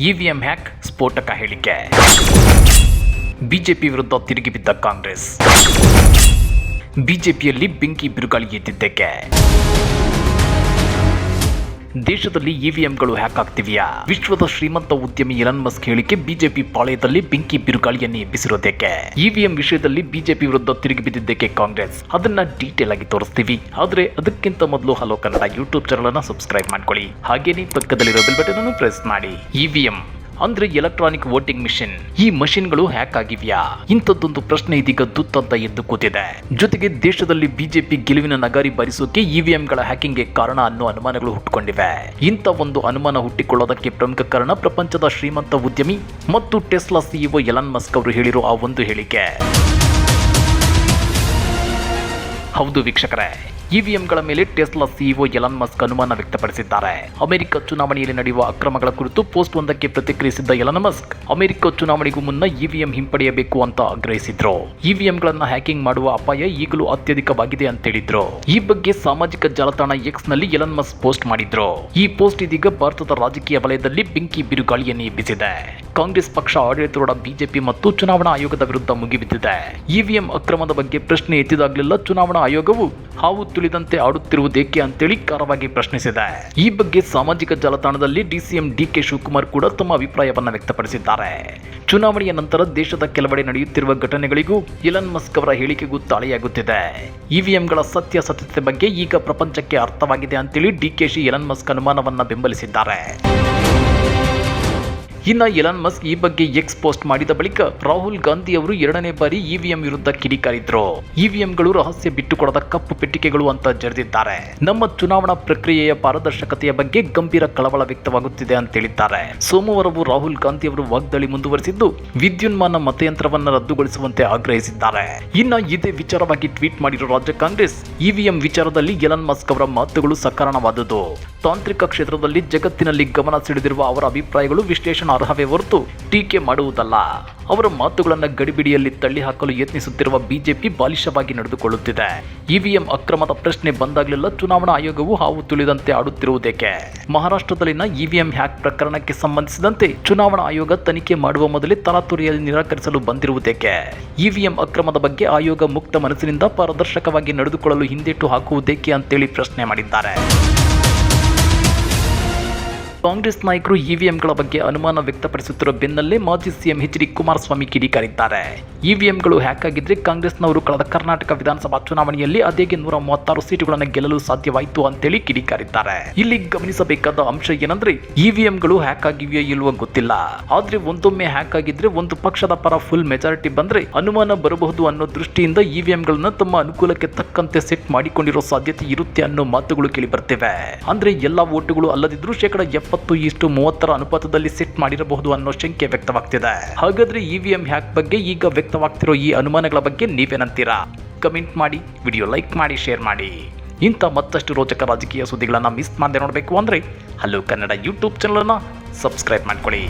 EVM hack, ಸ್ಫೋಟಕ ಹೇಳಿಕೆ. BJP ವಿರುದ್ಧ ತಿರುಗಿ ಬಿದ್ದ ಕಾಂಗ್ರೆಸ್. ಬಿಜೆಪಿಯಲ್ಲಿ ಬೆಂಕಿ ಬಿರುಗಾಳಿ ಎದ್ದಿದ್ದಕ್ಕೆ. ದೇಶದಲ್ಲಿ ಇವಿಎಂಗಳು ಹ್ಯಾಕ್ ಆಗ್ತಿವೆಯಾ? ವಿಶ್ವದ ಶ್ರೀಮಂತ ಉದ್ಯಮಿ ಎಲನ್ ಮಸ್ಕ್ ಹೇಳಿಕೆ ಬಿಜೆಪಿ ಪಾಳೆಯದಲ್ಲಿ ಬೆಂಕಿ ಬಿರುಗಾಳಿಯನ್ನು ಎಬ್ಬಿಸಿರೋದಕ್ಕೆ. ಇವಿಎಂ ವಿಷಯದಲ್ಲಿ ಬಿಜೆಪಿ ವಿರುದ್ಧ ತಿರುಗಿ ಬಿದ್ದಿದ್ದಕ್ಕೆ ಕಾಂಗ್ರೆಸ್. ಅದನ್ನ ಡೀಟೇಲ್ ಆಗಿ ತೋರಿಸ್ತೀವಿ. ಆದ್ರೆ ಅದಕ್ಕಿಂತ ಮೊದಲು ಹಲೋ ಕನ್ನಡ ಯೂಟ್ಯೂಬ್ ಚಾನಲ್ ಅನ್ನು ಸಬ್ಸ್ಕ್ರೈಬ್ ಮಾಡ್ಕೊಳ್ಳಿ. ಹಾಗೇನೇ ಪಕ್ಕದಲ್ಲಿರೋ ಬೆಲ್ ಬಟನ್ ಅನ್ನು ಪ್ರೆಸ್ ಮಾಡಿ. ಇವಿಎಂ ಅಂದ್ರೆ ಎಲೆಕ್ಟ್ರಾನಿಕ್ ವೋಟಿಂಗ್ ಮಿಷಿನ್. ಈ ಮಷಿನ್ಗಳು ಹ್ಯಾಕ್ ಆಗಿವ್ಯಾ? ಇಂಥದ್ದೊಂದು ಪ್ರಶ್ನೆ ಇದೀಗ ದುತ್ತಂತ ಎದ್ದು ಕೂತಿದೆ. ಜೊತೆಗೆ ದೇಶದಲ್ಲಿ ಬಿಜೆಪಿ ಗೆಲುವಿನ ನಗಾರಿ ಬಾರಿಸೋಕೆ ಇವಿಎಂಗಳ ಹ್ಯಾಕಿಂಗ್ಗೆ ಕಾರಣ ಅನ್ನೋ ಅನುಮಾನಗಳು ಹುಟ್ಟುಕೊಂಡಿವೆ. ಇಂಥ ಒಂದು ಅನುಮಾನ ಹುಟ್ಟಿಕೊಳ್ಳೋದಕ್ಕೆ ಪ್ರಮುಖ ಕಾರಣ ಪ್ರಪಂಚದ ಶ್ರೀಮಂತ ಉದ್ಯಮಿ ಮತ್ತು ಟೆಸ್ಲಾ ಸಿಇಒ ಎಲನ್ ಮಸ್ಕ್ ಅವರು ಹೇಳಿರೋ ಆ ಒಂದು ಹೇಳಿಕೆ. ಹೌದು ವೀಕ್ಷಕರೇ, ಇವಿಎಂಗಳ ಮೇಲೆ ಟೆಸ್ಲಾ ಸಿಇಒ ಎಲನ್ ಮಸ್ಕ್ ಅನುಮಾನ ವ್ಯಕ್ತಪಡಿಸಿದ್ದಾರೆ. ಅಮೆರಿಕ ಚುನಾವಣೆಯಲ್ಲಿ ನಡೆಯುವ ಅಕ್ರಮಗಳ ಕುರಿತು ಪೋಸ್ಟ್ ಒಂದಕ್ಕೆ ಪ್ರತಿಕ್ರಿಯಿಸಿದ್ದ ಎಲನ್ ಮಸ್ಕ್, ಅಮೆರಿಕ ಚುನಾವಣೆಗೂ ಮುನ್ನ ಇವಿಎಂ ಹಿಂಪಡೆಯಬೇಕು ಅಂತ ಆಗ್ರಹಿಸಿದ್ರು. ಇವಿಎಂಗಳನ್ನ ಹ್ಯಾಕಿಂಗ್ ಮಾಡುವ ಅಪಾಯ ಈಗಲೂ ಅತ್ಯಧಿಕವಾಗಿದೆ ಅಂತ ಹೇಳಿದ್ರು. ಈ ಬಗ್ಗೆ ಸಾಮಾಜಿಕ ಜಾಲತಾಣ ಎಕ್ಸ್ ನಲ್ಲಿ ಎಲನ್ ಮಸ್ಕ್ ಪೋಸ್ಟ್ ಮಾಡಿದ್ರು. ಈ ಪೋಸ್ಟ್ ಇದೀಗ ಭಾರತದ ರಾಜಕೀಯ ವಲಯದಲ್ಲಿ ಬೆಂಕಿ ಬಿರುಗಾಳಿಯನ್ನು ಎಬ್ಬಿಸಿದೆ. ಕಾಂಗ್ರೆಸ್ ಪಕ್ಷ ಆಡಳಿತಾರೂಢ ಬಿಜೆಪಿ ಮತ್ತು ಚುನಾವಣಾ ಆಯೋಗದ ವಿರುದ್ಧ ಮುಗಿಬಿದ್ದಿದೆ. ಇವಿಎಂ ಅಕ್ರಮದ ಬಗ್ಗೆ ಪ್ರಶ್ನೆ ಎತ್ತಿದಾಗಲೆಲ್ಲ ಚುನಾವಣಾ ಆಯೋಗವು ಹಾವು ತುಳಿದಂತೆ ಆಡುತ್ತಿರುವುದೇಕೆ ಅಂತೇಳಿ ಖಾರವಾಗಿ ಪ್ರಶ್ನಿಸಿದೆ. ಈ ಬಗ್ಗೆ ಸಾಮಾಜಿಕ ಜಾಲತಾಣದಲ್ಲಿ ಡಿಸಿಎಂ ಡಿಕೆ ಶಿವಕುಮಾರ್ ಕೂಡ ತಮ್ಮ ಅಭಿಪ್ರಾಯವನ್ನ ವ್ಯಕ್ತಪಡಿಸಿದ್ದಾರೆ. ಚುನಾವಣೆಯ ನಂತರ ದೇಶದ ಕೆಲವೆಡೆ ನಡೆಯುತ್ತಿರುವ ಘಟನೆಗಳಿಗೂ ಎಲನ್ ಮಸ್ಕ್ ಅವರ ಹೇಳಿಕೆಗೂ ತಾಳೆಯಾಗುತ್ತಿದೆ. ಇವಿಎಂಗಳ ಸತ್ಯಾಸತ್ಯತೆ ಬಗ್ಗೆ ಈಗ ಪ್ರಪಂಚಕ್ಕೆ ಅರ್ಥವಾಗಿದೆ ಅಂತೇಳಿ ಡಿಕೆಶಿ ಎಲನ್ ಮಸ್ಕ್ ಅನುಮಾನವನ್ನ ಬೆಂಬಲಿಸಿದ್ದಾರೆ. ಇನ್ನು ಎಲನ್ ಮಸ್ಕ್ ಈ ಬಗ್ಗೆ ಎಕ್ಸ್ ಪೋಸ್ಟ್ ಮಾಡಿದ ಬಳಿಕ ರಾಹುಲ್ ಗಾಂಧಿ ಅವರು 2ನೇ ಬಾರಿ ಇವಿಎಂ ವಿರುದ್ಧ ಕಿಡಿಕಾರಿದ್ರು. ಇವಿಎಂಗಳು ರಹಸ್ಯ ಬಿಟ್ಟುಕೊಡದ ಕಪ್ಪು ಪೆಟ್ಟಿಗೆಗಳು ಅಂತ ಜರಿದಿದ್ದಾರೆ. ನಮ್ಮ ಚುನಾವಣಾ ಪ್ರಕ್ರಿಯೆಯ ಪಾರದರ್ಶಕತೆಯ ಬಗ್ಗೆ ಗಂಭೀರ ಕಳವಳ ವ್ಯಕ್ತವಾಗುತ್ತಿದೆ ಅಂತ ಹೇಳಿದ್ದಾರೆ. ಸೋಮವಾರವೂ ರಾಹುಲ್ ಗಾಂಧಿ ಅವರು ವಾಗ್ದಾಳಿ ಮುಂದುವರೆಸಿದ್ದು ವಿದ್ಯುನ್ಮಾನ ಮತಯಂತ್ರವನ್ನು ರದ್ದುಗೊಳಿಸುವಂತೆ ಆಗ್ರಹಿಸಿದ್ದಾರೆ. ಇನ್ನು ಇದೇ ವಿಚಾರವಾಗಿ ಟ್ವೀಟ್ ಮಾಡಿರೋ ರಾಜ್ಯ ಕಾಂಗ್ರೆಸ್, ಇವಿಎಂ ವಿಚಾರದಲ್ಲಿ ಎಲನ್ ಮಸ್ಕ್ ಅವರ ಮಾತುಗಳು ಸಕಾರಣವಾದುದು. ತಾಂತ್ರಿಕ ಕ್ಷೇತ್ರದಲ್ಲಿ ಜಗತ್ತಿನಲ್ಲಿ ಗಮನ ಸೆಳೆದಿರುವ ಅವರ ಅಭಿಪ್ರಾಯಗಳು ವಿಶ್ಲೇಷಣೆ ಅರ್ಹವೇ ಹೊರತು ಟೀಕೆ ಮಾಡುವುದಲ್ಲ. ಅವರ ಮಾತುಗಳನ್ನು ಗಡಿಬಿಡಿಯಲ್ಲಿ ತಳ್ಳಿಹಾಕಲು ಯತ್ನಿಸುತ್ತಿರುವ ಬಿಜೆಪಿ ಬಾಲಿಶವಾಗಿ ನಡೆದುಕೊಳ್ಳುತ್ತಿದೆ. ಇವಿಎಂ ಅಕ್ರಮದ ಪ್ರಶ್ನೆ ಬಂದಾಗಲೆಲ್ಲ ಚುನಾವಣಾ ಆಯೋಗವು ಹಾವು ತುಳಿದಂತೆ ಆಡುತ್ತಿರುವುದೇಕೆ? ಮಹಾರಾಷ್ಟ್ರದಲ್ಲಿನ ಇವಿಎಂ ಹ್ಯಾಕ್ ಪ್ರಕರಣಕ್ಕೆ ಸಂಬಂಧಿಸಿದಂತೆ ಚುನಾವಣಾ ಆಯೋಗ ತನಿಖೆ ಮಾಡುವ ಮೊದಲೇ ತರಾತುರಿಯಲ್ಲಿ ನಿರಾಕರಿಸಲು ಬಂದಿರುವುದೇಕೆ? ಇವಿಎಂ ಅಕ್ರಮದ ಬಗ್ಗೆ ಆಯೋಗ ಮುಕ್ತ ಮನಸ್ಸಿನಿಂದ ಪಾರದರ್ಶಕವಾಗಿ ನಡೆದುಕೊಳ್ಳಲು ಹಿಂದೇಟು ಹಾಕುವುದೇಕೆ ಅಂತೇಳಿ ಪ್ರಶ್ನೆ ಮಾಡಿದ್ದಾರೆ. ಕಾಂಗ್ರೆಸ್ ನಾಯಕರು ಇವಿಎಂಗಳ ಬಗ್ಗೆ ಅನುಮಾನ ವ್ಯಕ್ತಪಡಿಸುತ್ತಿರುವ ಬೆನ್ನಲ್ಲೇ ಮಾಜಿ ಸಿಎಂ ಎಚ್ ಡಿ ಕುಮಾರಸ್ವಾಮಿ ಕಿಡಿಕಾರಿದ್ದಾರೆ. ಇವಿಎಂಗಳು ಹ್ಯಾಕ್ ಆಗಿದ್ರೆ ಕಾಂಗ್ರೆಸ್ನವರು ಕಳೆದ ಕರ್ನಾಟಕ ವಿಧಾನಸಭಾ ಚುನಾವಣೆಯಲ್ಲಿ ಅದೇಗೆ 136 ಸೀಟುಗಳನ್ನು ಗೆಲ್ಲಲು ಸಾಧ್ಯವಾಯಿತು ಅಂತೇಳಿ ಕಿಡಿಕಾರಿದ್ದಾರೆ. ಇಲ್ಲಿ ಗಮನಿಸಬೇಕಾದ ಅಂಶ ಏನಂದ್ರೆ, ಇವಿಎಂಗಳು ಹ್ಯಾಕ್ ಆಗಿವೆಯೋ ಇಲ್ವೋ ಗೊತ್ತಿಲ್ಲ. ಆದ್ರೆ ಒಂದೊಮ್ಮೆ ಹ್ಯಾಕ್ ಆಗಿದ್ರೆ ಒಂದು ಪಕ್ಷದ ಪರ ಫುಲ್ ಮೆಜಾರಿಟಿ ಬಂದ್ರೆ ಅನುಮಾನ ಬರಬಹುದು ಅನ್ನೋ ದೃಷ್ಟಿಯಿಂದ ಇವಿಎಂಗಳನ್ನ ತಮ್ಮ ಅನುಕೂಲಕ್ಕೆ ತಕ್ಕಂತೆ ಸೆಟ್ ಮಾಡಿಕೊಂಡಿರೋ ಸಾಧ್ಯತೆ ಇರುತ್ತೆ ಅನ್ನೋ ಮಾತುಗಳು ಕೇಳಿ ಬರ್ತಿವೆ. ಅಂದ್ರೆ ಎಲ್ಲಾ ವೋಟುಗಳು ಅಲ್ಲದಿದ್ರೂ 70:30 ಅನುಪಾತದಲ್ಲಿ ಸೆಟ್ ಮಾಡಿರಬಹುದು ಅನ್ನೋ ಶಂಕೆ ವ್ಯಕ್ತವಾಗ್ತಿದೆ. ಹಾಗಾದ್ರೆ ಇವಿಎಂ ಹ್ಯಾಕ್ ಬಗ್ಗೆ ಈಗ ವ್ಯಕ್ತವಾಗ್ತಿರೋ ಈ ಅನುಮಾನಗಳ ಬಗ್ಗೆ ನೀವೇನಂತೀರಾ? ಕಮೆಂಟ್ ಮಾಡಿ, ವಿಡಿಯೋ ಲೈಕ್ ಮಾಡಿ, ಶೇರ್ ಮಾಡಿ. ಇಂಥ ಮತ್ತಷ್ಟು ರೋಚಕ ರಾಜಕೀಯ ಸುದ್ದಿಗಳನ್ನು ಮಿಸ್ ಮಾಡದೆ ನೋಡಬೇಕು ಅಂದ್ರೆ ಹಲೋ ಕನ್ನಡ ಯೂಟ್ಯೂಬ್ ಚಾನಲ್ ಅನ್ನು ಸಬ್ಸ್ಕ್ರೈಬ್ ಮಾಡ್ಕೊಳ್ಳಿ.